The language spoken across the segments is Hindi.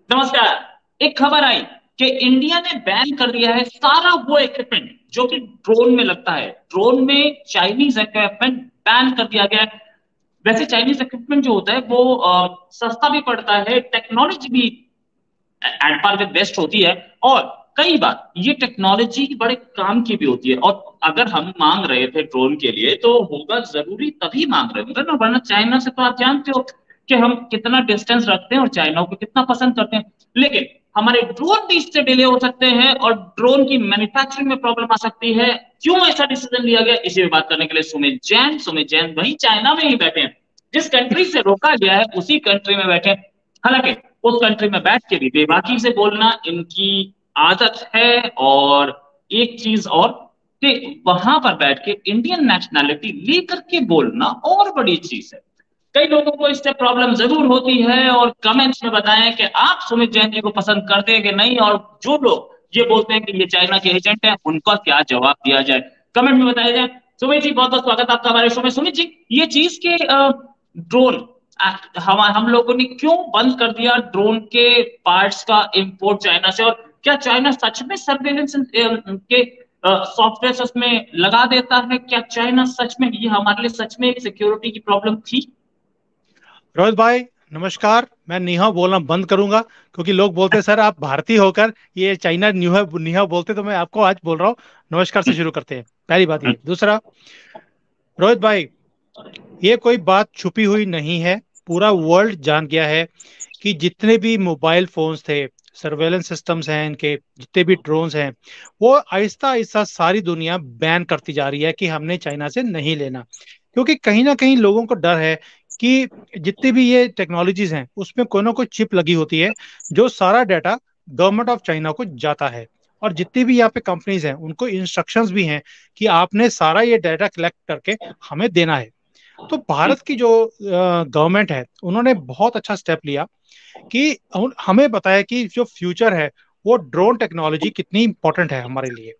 नमस्कार। एक खबर आई कि इंडिया ने बैन कर दिया है सारा वो इक्विपमेंट जो कि ड्रोन में लगता है। ड्रोन में चाइनीज इक्विपमेंट बैन कर दिया गया है। वैसे चाइनीज इक्विपमेंट जो होता है वो सस्ता भी पड़ता है, टेक्नोलॉजी भी एट पार विद बेस्ट होती है, और कई बार ये टेक्नोलॉजी बड़े काम की भी होती है। और अगर हम मांग रहे थे ड्रोन के लिए तो होगा जरूरी तभी मांग रहे होंगे ना, वरना चाइना से तो आप जानते हो कि हम कितना डिस्टेंस रखते हैं और चाइना को कितना पसंद करते हैं। लेकिन हमारे ड्रोन भी इससे डिले हो सकते हैं और ड्रोन की मैन्युफैक्चरिंग में प्रॉब्लम आ सकती है। क्यों ऐसा डिसीजन लिया गया, इसी में बात करने के लिए सुमित जैन वही चाइना में ही बैठे हैं। जिस कंट्री से रोका गया है उसी कंट्री में बैठे हैं। हालांकि उस कंट्री में बैठ के भी बेबाकी से बोलना इनकी आदत है। और एक चीज और कि वहां पर बैठ के इंडियन नेशनैलिटी लेकर के बोलना और बड़ी चीज है। कई लोगों को इससे प्रॉब्लम जरूर होती है, और कमेंट्स में बताएं कि आप सुमित जैन जी को पसंद करते हैं कि नहीं, और जो लोग ये बोलते हैं कि ये चाइना के एजेंट हैं उनका क्या जवाब दिया जाए, कमेंट में बताया जाए। सुमित जी, बहुत बहुत स्वागत आपका हमारे शो में। सुमित जी, ये चीज के ड्रोन हम लोगों ने क्यों बंद कर दिया ड्रोन के पार्ट्स का इंपोर्ट चाइना से, और क्या चाइना सच में सर्वेलेंस के सॉफ्टवेयर उसमें लगा देता है? क्या चाइना सच में, ये हमारे लिए सच में एक सिक्योरिटी की प्रॉब्लम थी? रोहित भाई, नमस्कार। मैं निहाव बोलना बंद करूंगा क्योंकि लोग बोलते हैं सर आप भारतीय होकर ये चाइना निहाव निहाव बोलते, तो मैं आपको आज बोल रहा हूँ नमस्कार से शुरू करते हैं। पहली बात ये। दूसरा, रोहित भाई, ये कोई बात छुपी हुई नहीं है। पूरा वर्ल्ड जान गया है कि जितने भी मोबाइल फोन्स थे, सर्वेलेंस सिस्टम्स हैं, इनके जितने भी ड्रोन्स हैं, वो आहिस्ता आहिस्ता सारी दुनिया बैन करती जा रही है कि हमने चाइना से नहीं लेना। क्योंकि कहीं ना कहीं लोगों को डर है कि जितनी भी ये टेक्नोलॉजीज हैं उसमें कोई ना कोई चिप लगी होती है जो सारा डाटा गवर्नमेंट ऑफ चाइना को जाता है। और जितनी भी यहाँ पे कंपनीज हैं उनको इंस्ट्रक्शंस भी हैं कि आपने सारा ये डाटा कलेक्ट करके हमें देना है। तो भारत की जो गवर्नमेंट है उन्होंने बहुत अच्छा स्टेप लिया कि हमें बताया कि जो फ्यूचर है वो ड्रोन टेक्नोलॉजी कितनी इंपॉर्टेंट है हमारे लिए।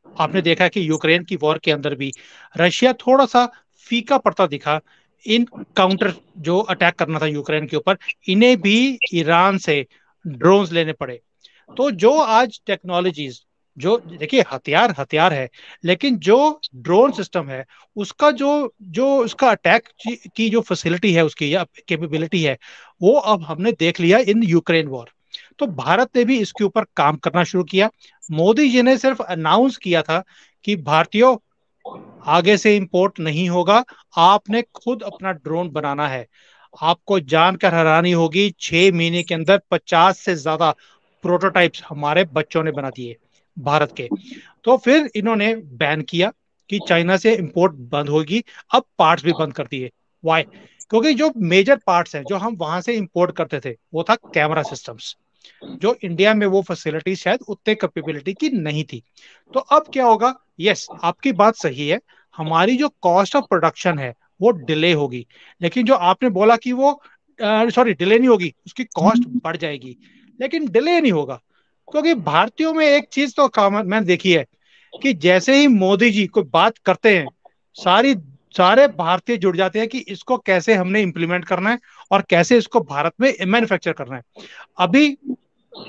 आपने देखा कि यूक्रेन की वॉर के अंदर भी रशिया थोड़ा सा फीका पड़ता दिखा। इन काउंटर जो अटैक करना था यूक्रेन के ऊपर, इन्हें भी ईरान से ड्रोन्स लेने पड़े। तो जो आज टेक्नोलॉजीज, जो देखिए हथियार हथियार है, लेकिन जो ड्रोन सिस्टम है उसका जो जो उसका अटैक की जो फैसिलिटी है, उसकी या कैपेबिलिटी है, वो अब हमने देख लिया इन यूक्रेन वॉर। तो भारत ने भी इसके ऊपर काम करना शुरू किया। मोदी जी ने सिर्फ अनाउंस किया था कि भारतीयों, आगे से इंपोर्ट नहीं होगा, आपने खुद अपना ड्रोन बनाना है। आपको जानकर हैरानी होगी, 6 महीने के अंदर 50 से ज्यादा प्रोटोटाइप्स हमारे बच्चों ने बना दिए भारत के। तो फिर इन्होंने बैन किया कि चाइना से इंपोर्ट बंद होगी। अब पार्ट्स भी बंद कर दिए। वाई? क्योंकि जो मेजर पार्ट्स हैं जो हम वहां से इंपोर्ट करते थे वो था कैमरा सिस्टम्स, जो इंडिया में वो फैसिलिटी शायद उतने कैपेबिलिटी की नहीं थी। तो अब क्या होगा? यस, आपकी बात सही है। हमारी जो कॉस्ट ऑफ प्रोडक्शन है वो डिले होगी। लेकिन जो आपने बोला कि वो सॉरी, डिले नहीं होगी, उसकी कॉस्ट बढ़ जाएगी, लेकिन डिले नहीं होगा। क्योंकि भारतीयों में एक चीज तो कॉमन मैंने देखी है कि जैसे ही मोदी जी कोई बात करते हैं, सारी सारे भारतीय जुड़ जाते हैं कि इसको कैसे हमने इंप्लीमेंट करना है और कैसे इसको भारत में मैन्युफैक्चर करना है। अभी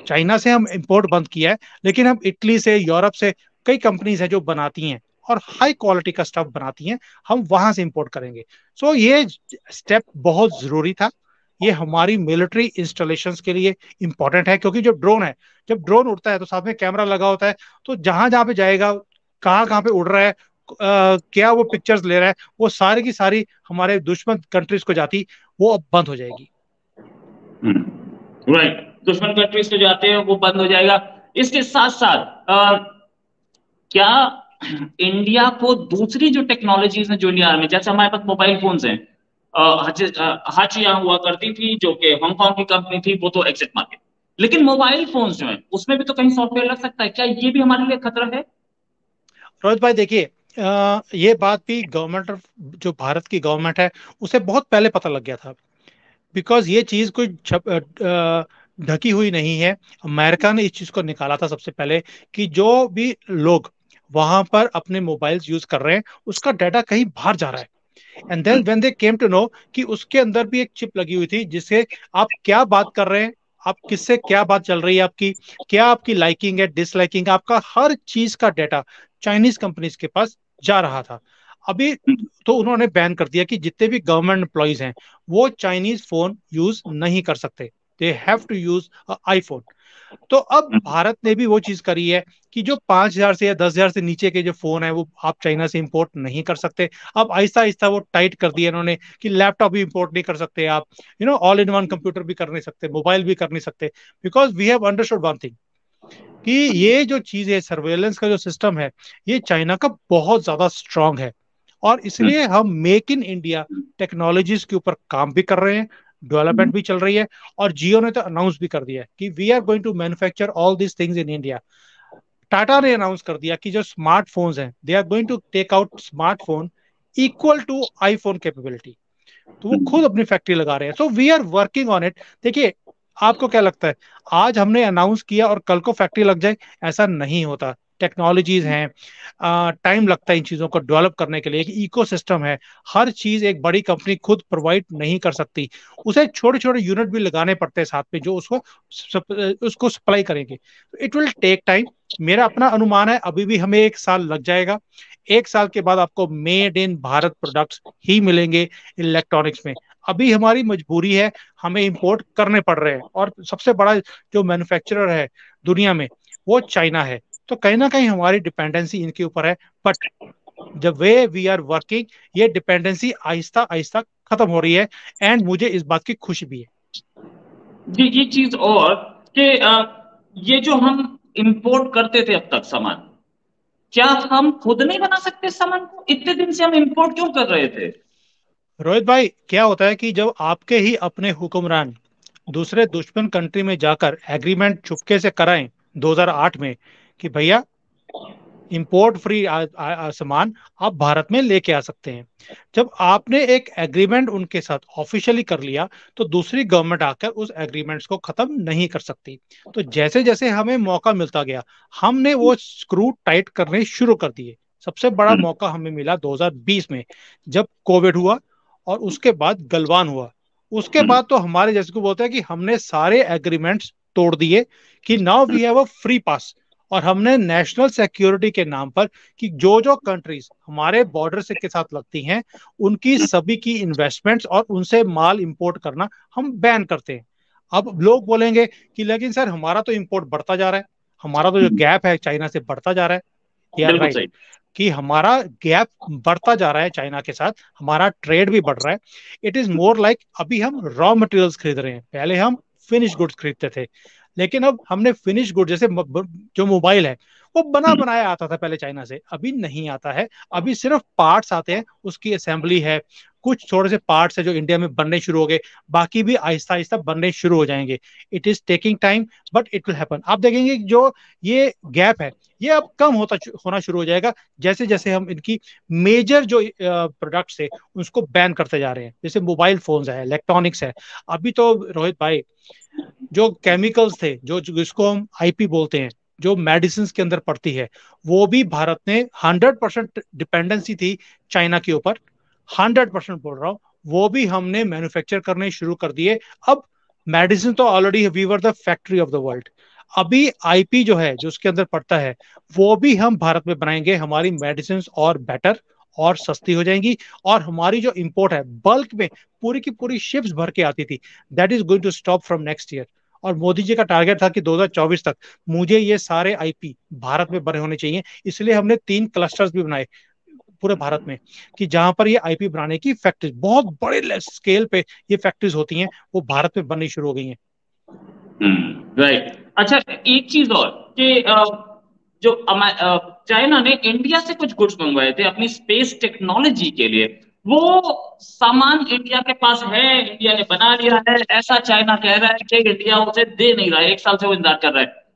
चाइना से हम इंपोर्ट बंद किया है, लेकिन हम इटली से, यूरोप से कई कंपनीज है जो बनाती हैं और हाई क्वालिटी का स्टफ बनाती हैं, हम वहां से इंपोर्ट करेंगे। सो ये स्टेप बहुत जरूरी था। ये हमारी मिलिट्री इंस्टॉलेशंस के लिए इंपॉर्टेंट है, क्योंकि जो ड्रोन है, जब ड्रोन उड़ता है तो साथ में कैमरा लगा होता है। तो जहां जहां पे जाएगा, कहाँ कहाँ पे उड़ रहा है, क्या वो पिक्चर्स ले रहा है, वो सारी की सारी हमारे दुश्मन कंट्रीज को जाती, वो अब बंद हो जाएगी। राइट, दुश्मन कंट्रीज पे जाते हैं वो बंद हो जाएगा। इसके साथ साथ क्या इंडिया को दूसरी जो टेक्नोलॉजीज हैं जो इंडिया में, जैसे हमारे पास मोबाइल फोन्स हैं, हाचिया हुआ करती थी जो कि हांगकांग की कंपनी थी, वो तो एग्जिट मार्केट। लेकिन मोबाइल फोन्स जो है उसमें भी तो कहीं सॉफ्टवेयर लग सकता है, क्या ये भी हमारे लिए खतरा है? रोहित भाई देखिए, ये बात भी गवर्नमेंट ऑफ, जो भारत की गवर्नमेंट है, उसे बहुत पहले पता लग गया था। बिकॉज ये चीज कोई ढकी हुई नहीं है। अमेरिका ने इस चीज को निकाला था सबसे पहले कि जो भी लोग वहां पर अपने मोबाइल्स यूज कर रहे हैं उसका डाटा कहीं बाहर जा रहा है। And then when they came to know कि उसके अंदर भी एक चिप लगी हुई थी जिससे आप क्या बात कर रहे हैं आप किससे क्या बात चल रही है आपकी, क्या आपकी लाइकिंग है, डिसलाइकिंग, आपका हर चीज का डेटा चाइनीज कंपनीज के पास जा रहा था। अभी तो उन्होंने बैन कर दिया कि जितने भी गवर्नमेंट एम्प्लॉयज हैं वो चाइनीज फोन यूज नहीं कर सकते, they have to use iPhone. तो अब भारत ने भी वो चीज करी है कि जो 5,000 से या 10,000 से नीचे के जो फोन है वो आप चाइना से इंपोर्ट नहीं कर सकते। अब आहिस्ता आहिस्ता वो टाइट कर दिया इन्होंने कि लैपटॉप भी इंपोर्ट नहीं कर सकते आप, ऑल इन वन कंप्यूटर भी कर नहीं सकते, मोबाइल भी कर नहीं सकते, because we have understood one thing कि ये जो चीज है, सर्वेलेंस का जो सिस्टम है, ये चाइना का बहुत ज्यादा स्ट्रांग है। और इसलिए हम मेक इन इंडिया टेक्नोलॉजीज के ऊपर काम भी कर रहे हैं, डेवलपमेंट भी चल रही है। और जियो ने तो अनाउंस भी कर दिया है कि we are going to manufacture all this things in India. Tata ने अनाउंस कर दिया कि जो स्मार्टफोन्स हैं, they are going to take out smartphone equal to iPhone capability. तो वो खुद अपनी फैक्ट्री लगा रहे हैं, so we are working on it. देखिए, आपको क्या लगता है, आज हमने अनाउंस किया और कल को फैक्ट्री लग जाए? ऐसा नहीं होता। टेक्नोलॉजीज हैं, टाइम लगता है इन चीजों को डेवलप करने के लिए, एक इकोसिस्टम है। हर चीज एक बड़ी कंपनी खुद प्रोवाइड नहीं कर सकती, उसे छोटे छोटे यूनिट भी लगाने पड़ते हैं साथ में जो उसको सप्लाई करेंगे। It will take time. मेरा अपना अनुमान है अभी भी हमें 1 साल लग जाएगा। 1 साल के बाद आपको मेड इन भारत प्रोडक्ट्स ही मिलेंगे इलेक्ट्रॉनिक्स में। अभी हमारी मजबूरी है, हमें इंपोर्ट करने पड़ रहे हैं, और सबसे बड़ा जो मैन्युफैक्चरर है दुनिया में वो चाइना है। तो कहीं ना कहीं हमारी डिपेंडेंसी इनके ऊपर है, but the way we are working, ये डिपेंडेंसी आहिस्ता आहिस्ता खत्म हो रही है। एंड मुझे इस बात की खुशी भी है। जी, ये चीज और कि ये जो हम इंपोर्ट करते थे अब तक सामान, क्या हम खुद नहीं बना सकते सामान को? इतने दिन से हम इंपोर्ट क्यों कर रहे थे? रोहित भाई, क्या होता है कि जब आपके ही अपने हुक्मरान दूसरे दुश्मन कंट्री में जाकर एग्रीमेंट चुपके से कराएं 2008 में कि भैया इंपोर्ट फ्री सामान आप भारत में लेके आ सकते हैं, जब आपने एक एग्रीमेंट उनके साथ ऑफिशियली कर लिया तो दूसरी गवर्नमेंट आकर उस एग्रीमेंट्स को खत्म नहीं कर सकती। तो जैसे जैसे हमें मौका मिलता गया, हमने वो स्क्रू टाइट करने शुरू कर दिए। सबसे बड़ा मौका हमें मिला 2020 में, जब कोविड हुआ और उसके बाद गलवान हुआ। उसके बाद तो हमारे जैसे को बोलते हैं कि हमने सारे एग्रीमेंट्स तोड़ दिए कि now we have a free pass. और हमने नेशनल सिक्योरिटी के नाम पर कि जो जो कंट्रीज हमारे बॉर्डर से के साथ लगती हैं उनकी सभी की इन्वेस्टमेंट्स और उनसे माल इंपोर्ट करना हम बैन करते हैं। अब लोग बोलेंगे कि लेकिन सर हमारा तो इंपोर्ट बढ़ता जा रहा है, हमारा तो जो गैप है चाइना से बढ़ता जा रहा है। दे आर बिल्कुल राइट सही। कि हमारा गैप बढ़ता जा रहा है चाइना के साथ, हमारा ट्रेड भी बढ़ रहा है। इट इज मोर लाइक अभी हम रॉ मटेरियल्स खरीद रहे हैं, पहले हम फिनिश गुड्स खरीदते थे। लेकिन अब हमने फिनिश गुड जैसे जो मोबाइल है वो बना बनाया आता था पहले चाइना से, अभी नहीं आता है। अभी सिर्फ पार्ट्स आते हैं, उसकी असेंबली है, कुछ थोड़े से पार्ट्स है जो इंडिया में बनने शुरू हो गए, बाकी भी आहिस्ता आहिस्ता बनने शुरू हो जाएंगे। It is taking time, but it will happen. आप देखेंगे कि जो ये गैप है ये अब कम होना शुरू हो जाएगा जैसे जैसे हम इनकी मेजर जो प्रोडक्ट्स है उसको बैन करते जा रहे हैं, जैसे मोबाइल फोन्स है, इलेक्ट्रॉनिक्स है। अभी तो रोहित भाई जो केमिकल्स थे, जो जिसको हम आईपी बोलते हैं, जो मेडिसिन के अंदर पड़ती है, वो भी भारत ने 100% डिपेंडेंसी थी चाइना के ऊपर, 100% बोल रहा हूँ, वो भी हमने मैन्युफैक्चर करने शुरू कर दिए। अब मेडिसिन तो already we were the factory of the world. अभी आईपी जो है जो उसके अंदर पड़ता है वो भी हम भारत में बनाएंगे, हमारी मेडिसिन और बेटर और सस्ती हो जाएंगी। और हमारी जो इंपोर्ट है बल्क में, पूरी की पूरी शिप्स भर के आती थी, that is going to stop from next year. और मोदी जी का टारगेट था कि 2024 तक मुझे ये सारे आईपी भारत में बने होने चाहिए। इसलिए हमने 3 क्लस्टर्स भी बनाए पूरे भारत में कि जहां पर ये आईपी बनाने की फैक्ट्री बहुत बड़े स्केल पे ये फैक्ट्रीज होती हैं, वो भारत में बननी शुरू हो गई हैं। राइट। अच्छा, एक चीज और कि जो चाइना ने इंडिया से कुछ गुड्स मंगवाए थे अपनी स्पेस टेक्नोलॉजी के लिए, वो सामान इंडिया के पास है, इंडिया ने बना लिया है, ऐसा चाइना कह रहा है कि इंडिया उसे दे नहीं रहा है, 1 साल से वो इंतजार कर रहा है।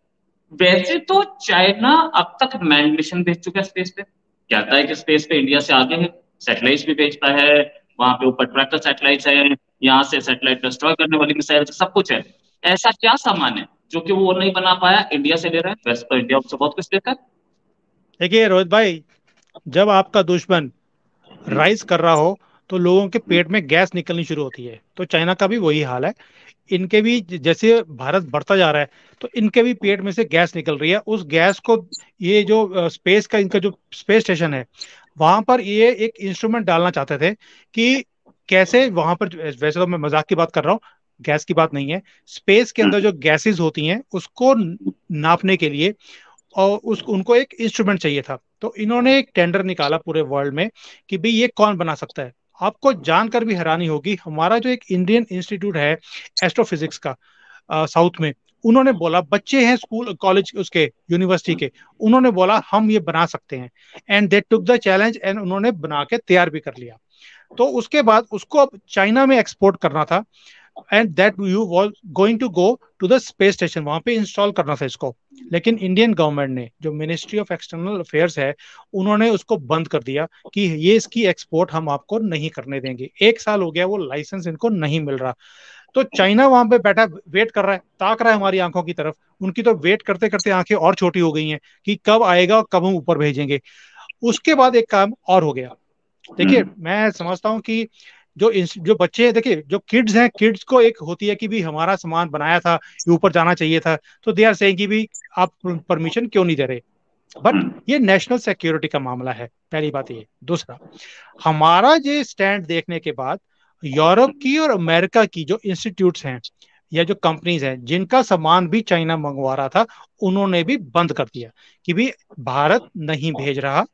वैसे तो चाइना अब तक मैन मिशन भेज चुका है स्पेस पे, कहता है कि स्पेस पे इंडिया से आगे है, सैटेलाइट भी भेजता है, वहां पे ऊपर ट्रैक्टर सैटेलाइट है, यहाँ से सैटेलाइट डिस्ट्रॉय करने वाली मिसाइल, सब कुछ है। ऐसा क्या सामान है जो कि वो नहीं बना पाया, इंडिया से ले रहा है? वैसे तो इंडिया उससे बहुत कुछ लेता है। देखिए रोहित भाई, जब आपका दुश्मन राइज कर रहा हो तो लोगों के पेट में गैस निकलनी शुरू होती है। तो चाइना का भी वही हाल है, इनके भी जैसे भारत बढ़ता जा रहा है तो इनके भी पेट में से गैस निकल रही है। उस गैस को ये जो स्पेस का इनका जो स्पेस स्टेशन है वहां पर ये एक इंस्ट्रूमेंट डालना चाहते थे कि कैसे वहां पर, वैसे तो मैं मजाक की बात कर रहा हूँ, गैस की बात नहीं है, स्पेस के अंदर जो गैसेस होती हैं उसको नापने के लिए और उस उनको एक इंस्ट्रूमेंट चाहिए था। तो इन्होंने एक टेंडर निकाला पूरे वर्ल्ड में कि भाई ये कौन बना सकता है। आपको जानकर भी हैरानी होगी, हमारा जो एक इंडियन इंस्टीट्यूट है एस्ट्रोफिजिक्स का साउथ में, उन्होंने बोला, बच्चे हैं स्कूल कॉलेज उसके यूनिवर्सिटी के, उन्होंने बोला हम ये बना सकते हैं। And they took the challenge and उन्होंने बना के तैयार भी कर लिया। तो उसके बाद उसको अब चाइना में एक्सपोर्ट करना था and that you was going to go to the space station, वहां पे इंस्टॉल करना था इसको। लेकिन इंडियन गवर्नमेंट ने, जो मिनिस्ट्री ऑफ एक्सटर्नल अफेयर्स है, उन्होंने उसको बंद कर दिया कि ये इसकी एक्सपोर्ट हम आपको नहीं करने देंगे। 1 साल हो गया, वो लाइसेंस इनको नहीं मिल रहा। तो चाइना वहां पे बैठा वेट कर रहा है, ताक रहा है हमारी आंखों की तरफ। उनकी तो वेट करते करते आंखें और छोटी हो गई हैं कि कब आएगा और कब हम ऊपर भेजेंगे। उसके बाद एक काम और हो गया। देखिए मैं समझता हूँ कि जो बच्चे हैं, देखिए जो किड्स हैं, किड्स को एक होती है कि भी हमारा सामान बनाया था, ये ऊपर जाना चाहिए था, तो दे आर सेइंग कि भी आप परमिशन क्यों नहीं दे रहे। बट ये नेशनल सिक्योरिटी का मामला है, पहली बात ये। दूसरा, हमारा ये स्टैंड देखने के बाद यूरोप की और अमेरिका की जो इंस्टीट्यूट्स हैं या जो कंपनीज हैं जिनका सामान भी चाइना मंगवा रहा था, उन्होंने भी बंद कर दिया कि भी भारत नहीं भेज रहा,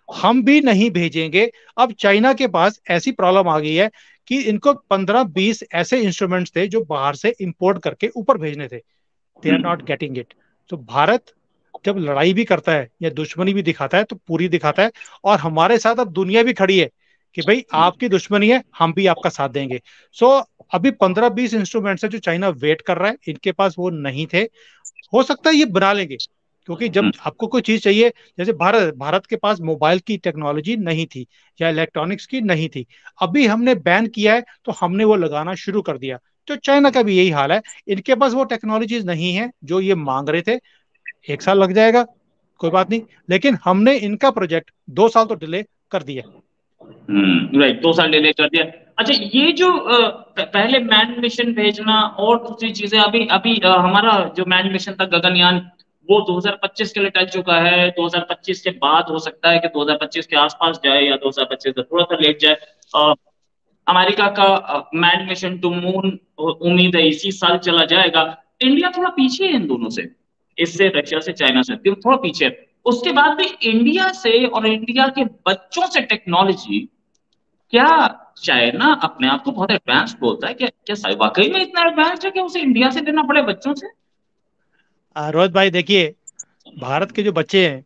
हम भी नहीं भेजेंगे। अब चाइना के पास ऐसी प्रॉब्लम आ गई है कि इनको 15-20 ऐसे इंस्ट्रूमेंट्स थे जो बाहर से इंपोर्ट करके ऊपर भेजने थे, they are not getting it. तो भारत जब लड़ाई भी करता है या दुश्मनी भी दिखाता है तो पूरी दिखाता है, और हमारे साथ अब दुनिया भी खड़ी है कि भाई आपकी दुश्मनी है, हम भी आपका साथ देंगे। सो अभी 15-20 इंस्ट्रूमेंट्स है जो चाइना वेट कर रहा है, इनके पास वो नहीं थे। हो सकता है ये बना लेंगे, क्योंकि जब आपको कोई चीज चाहिए, जैसे भारत भारत के पास मोबाइल की टेक्नोलॉजी नहीं थी या इलेक्ट्रॉनिक्स की नहीं थी, अभी हमने बैन किया है तो हमने वो लगाना शुरू कर दिया। तो चाइना का भी यही हाल है, इनके पास वो टेक्नोलॉजीज नहीं है जो ये मांग रहे थे। 1 साल लग जाएगा, कोई बात नहीं, लेकिन हमने इनका प्रोजेक्ट 2 साल तो डिले कर दिया। राइट, 2 साल डिले कर दिया। अच्छा, ये जो पहले मैन मिशन भेजना और दूसरी चीजें, अभी अभी हमारा जो मैन मिशन था गगनयान, वो 2025 के लिए टल चुका है। 2025 के बाद हो सकता है कि 2025 के आसपास जाए या 2025 से थोड़ा सा लेट जाए। अमेरिका का मैन मिशन टू मून उम्मीद है इसी साल चला जाएगा। इंडिया थोड़ा पीछे है इन दोनों से, इससे रशिया से चाइना से थोड़ा पीछे है। उसके बाद भी इंडिया से और इंडिया के बच्चों से टेक्नोलॉजी, क्या चाइना अपने आप को बहुत एडवांस बोलता है? क्या क्या वाकई में इतना एडवांस है कि उसे इंडिया से लेना पड़े बच्चों से? रोहित भाई देखिए, भारत के जो बच्चे हैं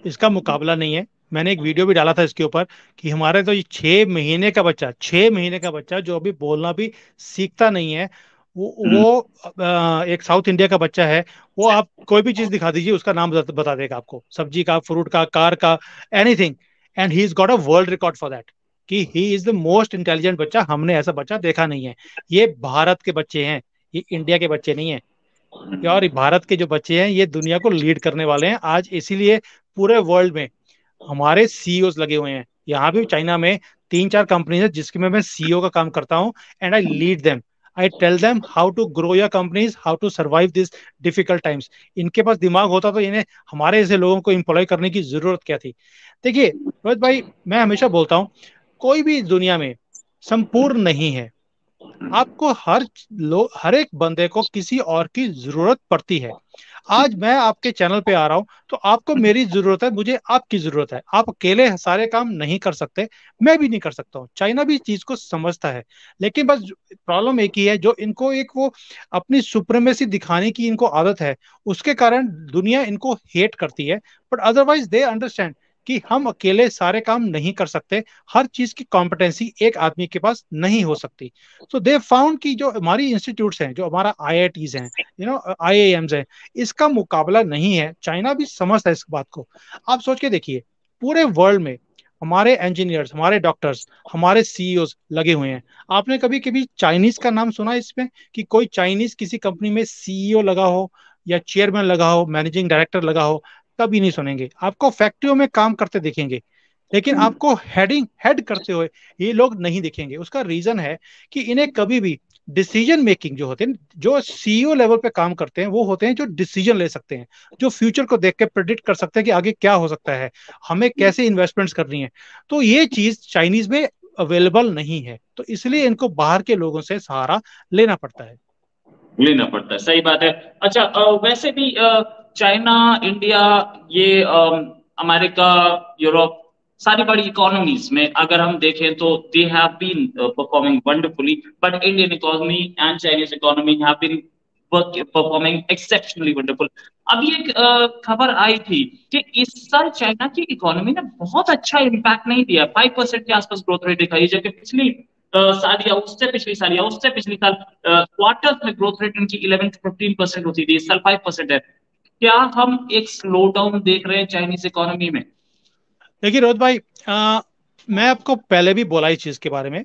इसका मुकाबला नहीं है। मैंने एक वीडियो भी डाला था इसके ऊपर कि हमारे तो ये 6 महीने का बच्चा, 6 महीने का बच्चा जो अभी बोलना भी सीखता नहीं है, हम्म, वो एक साउथ इंडिया का बच्चा है, वो आप कोई भी चीज दिखा दीजिए उसका नाम बता देगा आपको, सब्जी का, फ्रूट का, कार का, anything. And he is got a world record for that कि he is the most intelligent बच्चा। हमने ऐसा बच्चा देखा नहीं है। ये भारत के बच्चे हैं, ये इंडिया के बच्चे नहीं है। और भारत के जो बच्चे हैं ये दुनिया को लीड करने वाले हैं आज। इसीलिए पूरे वर्ल्ड में हमारे सीईओज लगे हुए हैं। यहाँ भी चाइना में 3-4 कंपनीज है जिसकी मैं सीईओ का काम करता हूँ, and I lead them. I tell them how to grow your companies, how to survive this difficult times. इनके पास दिमाग होता तो इन्हें हमारे जैसे लोगों को एम्प्लॉय करने की जरूरत क्या थी। देखिए रोहित भाई, मैं हमेशा बोलता हूँ कोई भी दुनिया में संपूर्ण नहीं है। आपको हर एक बंदे को किसी और की जरूरत पड़ती है। आज मैं आपके चैनल पे आ रहा हूं तो आपको मेरी जरूरत है, मुझे आपकी जरूरत है। आप अकेले सारे काम नहीं कर सकते, मैं भी नहीं कर सकता हूँ। चाइना भी इस चीज को समझता है, लेकिन बस प्रॉब्लम एक ही है, जो इनको एक वो अपनी सुप्रीमेसी दिखाने की इनको आदत है, उसके कारण दुनिया इनको हेट करती है। बट अदरवाइज दे अंडरस्टैंड कि हम अकेले सारे काम नहीं कर सकते, हर चीज की कॉम्पिटेंसी एक आदमी के पास नहीं हो सकती। सो दे फाउंड कि जो हमारी इंस्टीट्यूट्स हैं, जो हमारा आईआईटीज हैं, आईआईएम्स हैं, इसका मुकाबला नहीं है। चाइना भी समझता है इस बात को। आप सोच के देखिए, पूरे वर्ल्ड में हमारे इंजीनियर्स, हमारे डॉक्टर्स, हमारे सीईओज लगे हुए हैं। आपने कभी कभी चाइनीज का नाम सुना इसमें कि कोई चाइनीज किसी कंपनी में सीईओ लगा हो या चेयरमैन लगा हो, मैनेजिंग डायरेक्टर लगा हो? कभी नहीं सुनेंगे। आपको फैक्ट्रियों में काम करते देखेंगे लेकिन आपको हेड करते हुए ये लोग नहीं दिखेंगे। उसका रीजन है कि इन्हें कभी भी डिसीजन मेकिंग जो होते हैं, जो सीईओ लेवल पे काम करते हैं, वो होते हैं जो डिसीजन ले सकते हैं, जो फ्यूचर को देख के प्रिडिक्ट कर सकते हैं कि आगे क्या हो सकता है, हमें कैसे इन्वेस्टमेंट्स करनी है। तो ये चीज चाइनीज में अवेलेबल नहीं है, तो इसलिए इनको बाहर के लोगों से सहारा लेना पड़ता है। लेना पड़ता है, सही बात है। अच्छा, वैसे भी चाइना, इंडिया, ये अमेरिका, यूरोप, सारी बड़ी इकोनॉमीज में अगर हम देखें तो they have been performing wonderfully, but Indian economy and Chinese economy have been performing exceptionally wonderful. अभी एक खबर आई थी कि इस साल चाइना की इकोनॉमी ने बहुत अच्छा इम्पैक्ट नहीं दिया, 5% के आसपास ग्रोथ रेट दिखाई, जबकि पिछली साल या उससे पिछली साल या उससे पिछली साल क्वार्टर्स में ग्रोथ रेट इनकी 11 to 15% होती थी, इस साल 5% है। क्या हम एक स्लो डाउन देख रहे हैं चाइनीज इकोनॉमी में? देखिए रोहित भाई, मैं आपको पहले भी बोला इस चीज के बारे में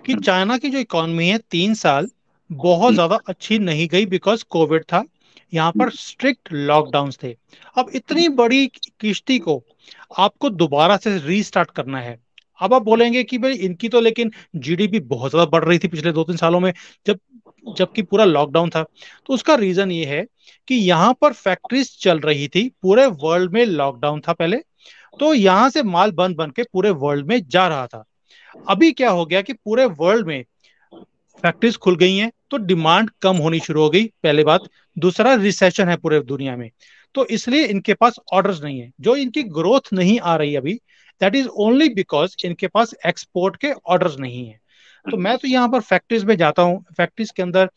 कि चाइना की जो इकोनॉमी है 3 साल बहुत ज्यादा अच्छी नहीं गई, बिकॉज कोविड था, यहाँ पर स्ट्रिक्ट लॉकडाउन थे। अब इतनी बड़ी किश्ती को आपको दोबारा से रीस्टार्ट करना है। अब आप बोलेंगे कि भाई इनकी तो लेकिन जीडीपी बहुत ज्यादा बढ़ रही थी पिछले 2-3 सालों में, जब जबकि पूरा लॉकडाउन था। तो उसका रीजन ये है कि यहाँ पर फैक्ट्रीज चल रही थी, पूरे वर्ल्ड में लॉकडाउन था पहले, तो यहां से माल बन बन के पूरे वर्ल्ड में जा रहा था। अभी क्या हो गया कि पूरे वर्ल्ड में फैक्ट्रीज खुल गई हैं, तो डिमांड कम होनी शुरू हो गई, पहले बात। दूसरा, रिसेशन है पूरे दुनिया में, तो इसलिए इनके पास ऑर्डर्स नहीं है। जो इनकी ग्रोथ नहीं आ रही अभी, दैट इज ओनली बिकॉज इनके पास एक्सपोर्ट के ऑर्डर्स नहीं है। तो मैं तो यहाँ पर फैक्ट्रीज में जाता हूँ, फैक्ट्रीज के अंदर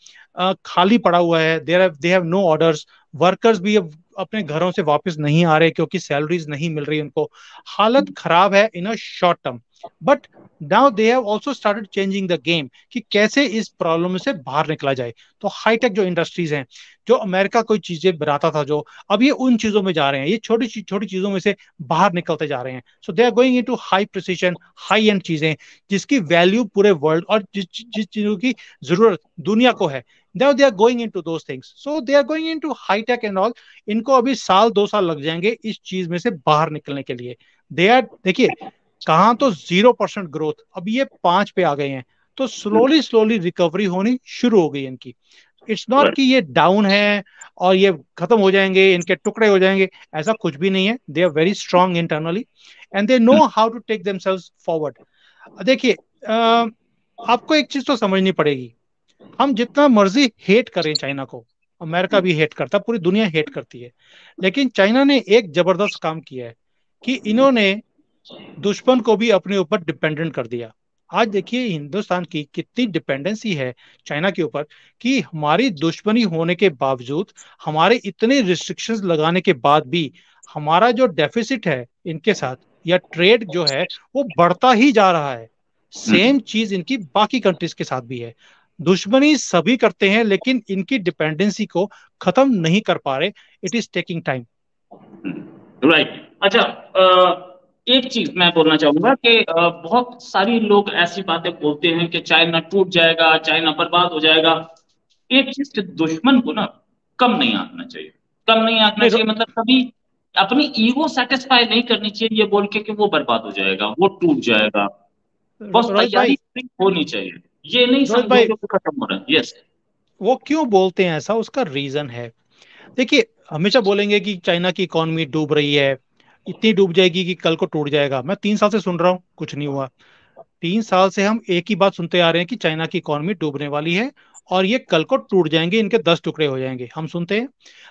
खाली पड़ा हुआ है, they have no orders. Workers भी अब अपने घरों से वापस नहीं आ रहे क्योंकि सैलरीज नहीं मिल रही उनको। हालत खराब है in a short term, but now they have also started changing the game कि कैसे इस प्रॉब्लम से बाहर निकला जाए। तो हाईटेक जो इंडस्ट्रीज हैं, जो अमेरिका कोई चीजें बनाता था जो, अब ये उन चीजों में जा रहे हैं, ये छोटी छोटी चीजों में से बाहर निकलते जा रहे हैं। So they are going into high precision, high end चीजें, जिसकी वैल्यू पूरे वर्ल्ड और जिस जिस चीजों की जरूरत दुनिया को है, now they are going into those things, so they are going into high tech and all। इनको अभी 1-2 साल लग जाएंगे इस चीज में से बाहर निकलने के लिए। दे आर, देखिए, कहाँ तो 0% ग्रोथ, अब ये 5 पे आ गए हैं, तो स्लोली स्लोली रिकवरी होनी शुरू हो गई इनकी। इट्स नॉट कि ये डाउन है और ये खत्म हो जाएंगे, इनके टुकड़े हो जाएंगे, ऐसा कुछ भी नहीं है। They are very strong internally and they know how to take themselves forward. देखिए, आपको एक चीज तो समझनी पड़ेगी, हम जितना मर्जी हेट करें चाइना को, अमेरिका भी हेट करता, पूरी दुनिया हेट करती है, लेकिन चाइना ने एक जबरदस्त काम किया है कि इन्होंने दुश्मन को भी अपने ऊपर डिपेंडेंट कर दिया। आज देखिए हिंदुस्तान की कितनी डिपेंडेंसी है चाइना के ऊपर, कि हमारी दुश्मनी होने के बावजूद, हमारे इतने रिस्ट्रिक्शंस लगाने के बाद भी, हमारा जो डेफिसिट है इनके साथ, या ट्रेड जो है, वो बढ़ता ही जा रहा है। सेम चीज इनकी बाकी कंट्रीज के साथ भी है। दुश्मनी सभी करते हैं, लेकिन इनकी डिपेंडेंसी को खत्म नहीं कर पा रहे। It is taking time. Right. अच्छा, एक चीज मैं बोलना चाहूंगा कि बहुत सारी लोग ऐसी बातें बोलते हैं कि चाइना टूट जाएगा, चाइना बर्बाद हो जाएगा। एक चीज के दुश्मन को ना कम नहीं आंकना चाहिए, कम नहीं आंकना नहीं चाहिए, मतलब कभी अपनी ईगो सेटिस्फाई नहीं करनी चाहिए ये बोल के कि वो बर्बाद हो जाएगा, वो टूट जाएगा। बस रोहित तैयारी भाई, होनी चाहिए, ये नहीं रोहित समझो भाई, कि वो खत्म हो रहा है। यस। वो क्यों बोलते हैं ऐसा, उसका रीजन है। देखिए, हमेशा बोलेंगे कि चाइना की इकोनॉमी डूब रही है, इतनी डूब जाएगी कि कल को टूट जाएगा। मैं 3 साल से सुन रहा हूँ, कुछ नहीं हुआ। 3 साल से हम एक ही बात सुनते आ रहे हैं कि चाइना की इकोनॉमी डूबने वाली है और ये कल को टूट जाएंगे, इनके 10 टुकड़े हो जाएंगे, हम सुनते हैं।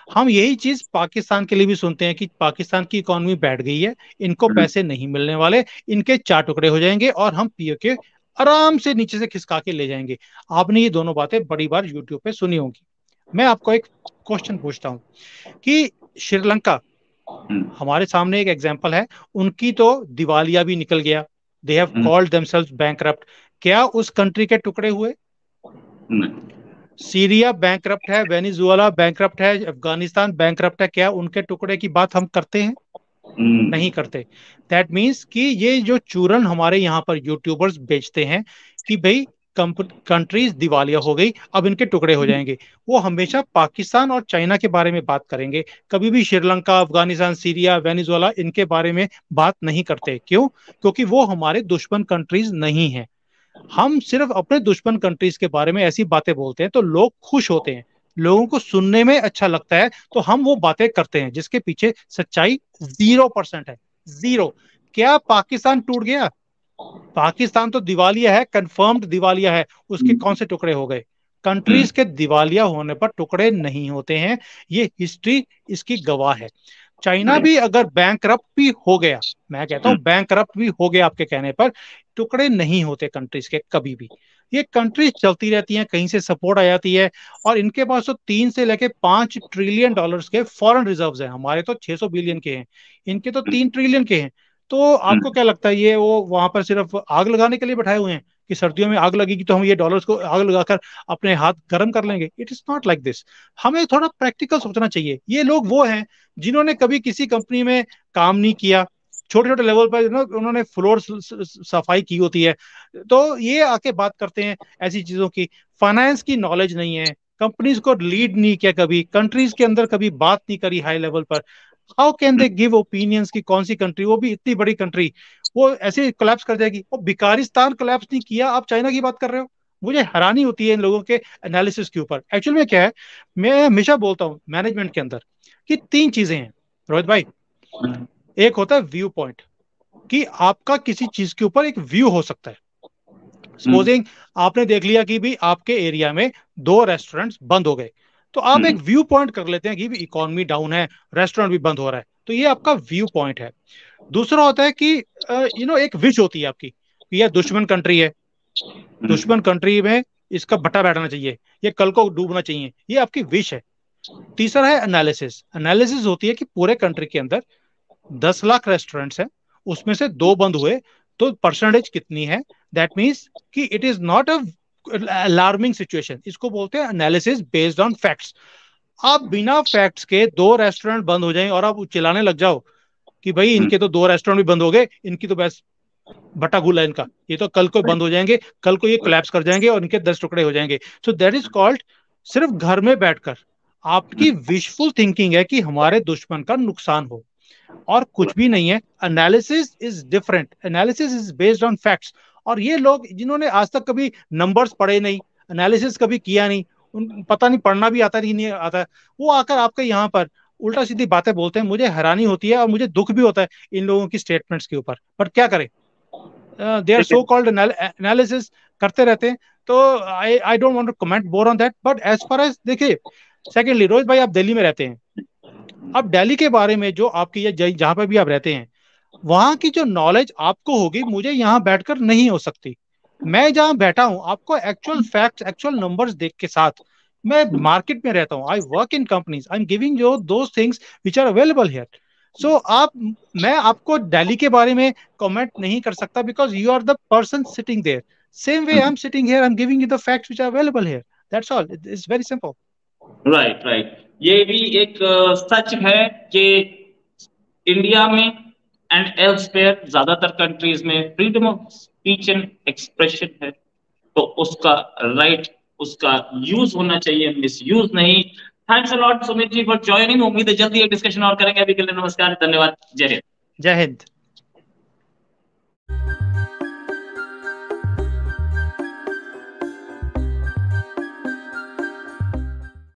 हम यही चीज पाकिस्तान के लिए भी सुनते हैं कि पाकिस्तान की इकोनॉमी बैठ गई है, इनको पैसे नहीं मिलने वाले, इनके 4 टुकड़े हो जाएंगे और हम पीओ के आराम से नीचे से खिसका के ले जाएंगे। आपने ये दोनों बातें बड़ी बार यूट्यूब पे सुनी होंगी। मैं आपको एक क्वेश्चन पूछता हूँ कि श्रीलंका हमारे सामने एक एग्जांपल है, उनकी तो दिवालिया भी निकल गया, they have called themselves bankrupt. क्या उस कंट्री के टुकड़े हुए? सीरिया बैंकरप्ट है, वेनेजुएला बैंकरप्ट है, अफगानिस्तान बैंकरप्ट है, क्या उनके टुकड़े की बात हम करते हैं? नहीं करते। दैट मीन्स कि ये जो चूरन हमारे यहाँ पर यूट्यूबर्स बेचते हैं कि भाई कंट्रीज दिवालिया हो गई, अब इनके टुकड़े हो जाएंगे। वो हमेशा पाकिस्तान और चाइना के बारे में बात करेंगे, कभी भी श्रीलंका, अफगानिस्तान, सीरिया, वेनेजुएला इनके बारे में बात नहीं करते। क्यों? क्योंकि वो हमारे दुश्मन कंट्रीज नहीं है। हम सिर्फ अपने दुश्मन कंट्रीज के बारे में ऐसी बातें बोलते हैं तो लोग खुश होते हैं, लोगों को सुनने में अच्छा लगता है, तो हम वो बातें करते हैं जिसके पीछे सच्चाई 0% है। जीरो। क्या पाकिस्तान टूट गया? पाकिस्तान तो दिवालिया है, कंफर्म्ड दिवालिया है। उसके कौन से टुकड़े हो गए? कंट्रीज के दिवालिया होने पर टुकड़े नहीं होते हैं, ये हिस्ट्री इसकी गवाह है। चाइना भी अगर बैंकरप्ट भी हो गया, मैं कहता हूं बैंकरप्ट भी हो गया आपके कहने पर, टुकड़े नहीं होते कंट्रीज के कभी भी। ये कंट्रीज चलती रहती हैं, कहीं से सपोर्ट आ जाती है, और इनके पास तो 3 से लेके 5 ट्रिलियन डॉलर्स के फॉरेन रिजर्व्स हैं। हमारे तो 600 बिलियन के हैं, इनके तो 3 ट्रिलियन के हैं। तो आपको क्या लगता है, ये वो वहां पर सिर्फ आग लगाने के लिए बैठाए हुए हैं कि सर्दियों में आग लगेगी तो हम ये डॉलर्स को आग लगाकर अपने हाथ गर्म कर लेंगे? It is not like this. हमें थोड़ा प्रैक्टिकल सोचना चाहिए। ये लोग वो हैं जिन्होंने कभी किसी कंपनी में काम नहीं किया, छोटे छोटे लेवल पर उन्होंने फ्लोर सफाई की होती है, तो ये आके बात करते हैं ऐसी चीजों की। फाइनेंस की नॉलेज नहीं है, कंपनीज को लीड नहीं किया, कभी कंट्रीज के अंदर कभी बात नहीं करी हाई लेवल पर। How can they give opinions की कौन सी कंट्री, वो भी इतनी बड़ी कंट्री, वो ऐसे कोलैप्स कर जाएगी? वो भिकारिस्तान कोलैप्स नहीं किया, आप चाइना की बात कर रहे हो। मुझे हैरानी होती है इन लोगों के एनालिसिस के ऊपर। एक्चुअल में क्या है, मैं हमेशा बोलता हूँ मैनेजमेंट के अंदर कि 3 चीजें हैं रोहित भाई। एक होता है व्यू पॉइंट, कि आपका किसी चीज के ऊपर एक व्यू हो सकता है। सपोजिंग आपने देख लिया कि भी आपके एरिया में 2 रेस्टोरेंट्स बंद हो गए, तो आप एक व्यू पॉइंट कर लेते हैं कि भी इकोनॉमी डाउन है, रेस्टोरेंट भी बंद हो रहा है, तो ये आपका व्यू पॉइंट है। दूसरा होता है कि एक विश होती है आपकी कि यह दुश्मन कंट्री है, दुश्मन कंट्री में इसका भट्टा बैठना चाहिए, ये कल को डूबना चाहिए, ये आपकी विश है। तीसरा है एनालिसिस। एनालिसिस होती है कि पूरे कंट्री के अंदर 10 लाख रेस्टोरेंट्स हैं, उसमें से 2 बंद हुए, तो परसेंटेज कितनी है? दैट मीन्स कि it is not a alarming situation. इसको बोलते हैं एनालिसिस बेस्ड ऑन फैक्ट्स। आप बिना फैक्ट्स के 2 रेस्टोरेंट बंद हो जाएं और आप चिल्लाने लग जाओ कि भाई इनके तो 2 रेस्टोरेंट भी बंद हो गए, इनकी तो बस बटा गुल है इनका, ये तो कल को बंद हो जाएंगे, कल को ये कोलैप्स कर जाएंगे और इनके 10 टुकड़े हो जाएंगे। सो दैट इज कॉल्ड, सिर्फ घर में बैठकर आपकी विशफुल थिंकिंग है कि हमारे दुश्मन का नुकसान हो, और कुछ भी नहीं है। Analysis is different, analysis is based on facts. और ये लोग जिन्होंने आज तक कभी नंबर्स पढ़े नहीं, एनालिसिस कभी किया नहीं, उन पता नहीं पढ़ना भी आता नहीं आता, वो आकर आपके यहाँ पर उल्टा सीधी बातें बोलते हैं। मुझे हैरानी होती है और मुझे दुख भी होता है इन लोगों की स्टेटमेंट्स के ऊपर, पर क्या करें, they are so called analysis करते रहते हैं। तो I don't want to comment more on that. But as far as देखिए, सेकेंडली रोहित भाई आप दिल्ली में रहते हैं, अब दिल्ली के बारे में जो आपकी जहां पर भी आप रहते हैं, वहां की जो नॉलेज आपको होगी मुझे यहाँ बैठकर नहीं हो सकती। मैं जहां बैठा हूं आपको एक्चुअल फैक्ट्स, एक्चुअल नंबर्स देख के साथ, मैं मार्केट में रहता हूं, I work in companies, I am giving you those things which are available here. So आप, मैं आपको दिल्ली के बारे में कमेंट नहीं कर सकता because you are the person sitting there. Same way I am sitting here, I am giving you the facts which are available here. That's all, it's very simple. Right, right. ये भी एक सच है कि इंडिया में एंड एल्सवेयर ज्यादातर कंट्रीज में freedom of speech and expression है, तो उसका राइट, उसका यूज होना चाहिए, मिस यूज नहीं। Thanks a lot Sumit ji for joining. उम्मीद है जल्दी एक डिस्कशन और करेंगे। अभी के लिए नमस्कार, धन्यवाद, जय हिंद। जय हिंद।